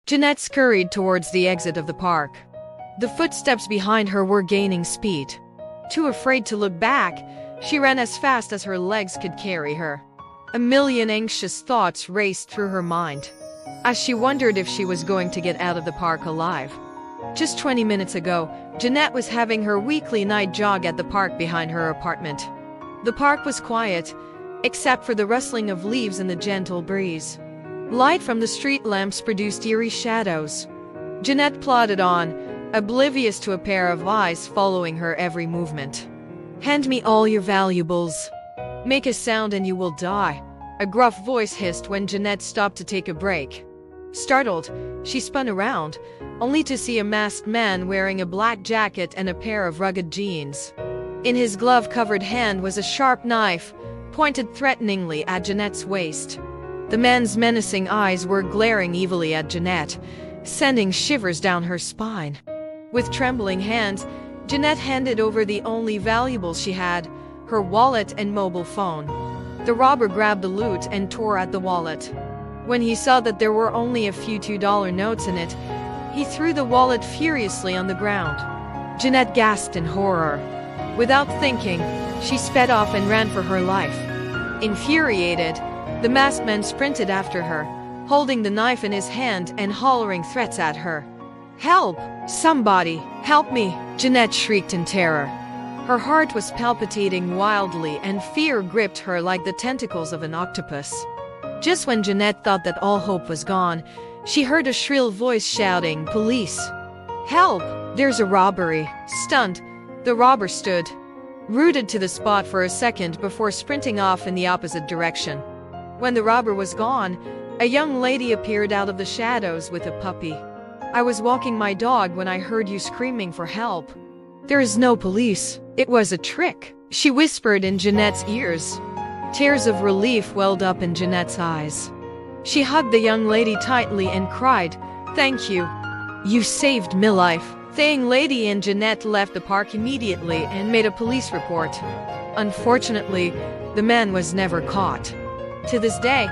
Jeanette scurried towards the exit of the park. The footsteps behind her were gaining speed. Too afraid to look back, she ran as fast as her legs could carry her. A million anxious thoughts raced through her mind as she wondered if she was going to get out of the park alive. Just 20 minutes ago, Jeanette was having her weekly night jog at the park behind her apartment. The park was quiet, except for the rustling of leaves and the gentle breeze. Light from the street lamps produced eerie shadows. Jeanette plodded on, oblivious to a pair of eyes following her every movement. "Hand me all your valuables. Make a sound and you will die," a gruff voice hissed when Jeanette stopped to take a break. Startled, she spun around, only to see a masked man wearing a black jacket and a pair of rugged jeans. In his glove-covered hand was a sharp knife, pointed threateningly at Jeanette's waist. The man's menacing eyes were glaring evilly at Jeanette, sending shivers down her spine. With trembling hands, Jeanette handed over the only valuables she had, her wallet and mobile phone. The robber grabbed the loot and tore at the wallet. When he saw that there were only a few $2 notes in it, he threw the wallet furiously on the ground. Jeanette gasped in horror. Without thinking, she sped off and ran for her life. Infuriated, the masked man sprinted after her, holding the knife in his hand and hollering threats at her. "Help! Somebody! Help me!" Jeanette shrieked in terror. Her heart was palpitating wildly and fear gripped her like the tentacles of an octopus. Just when Jeanette thought that all hope was gone, she heard a shrill voice shouting, "Police! Help! There's a robbery!" Stunned, the robber stood, rooted to the spot for a second before sprinting off in the opposite direction. When the robber was gone, a young lady appeared out of the shadows with a puppy. "I was walking my dog when I heard you screaming for help. There is no police. It was a trick," she whispered in Jeanette's ears. Tears of relief welled up in Jeanette's eyes. She hugged the young lady tightly and cried, "Thank you. You saved my life." The young lady and Jeanette left the park immediately and made a police report. Unfortunately, the man was never caught. To this day,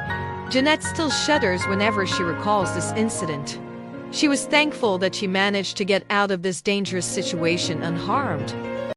Jeanette still shudders whenever she recalls this incident. She was thankful that she managed to get out of this dangerous situation unharmed.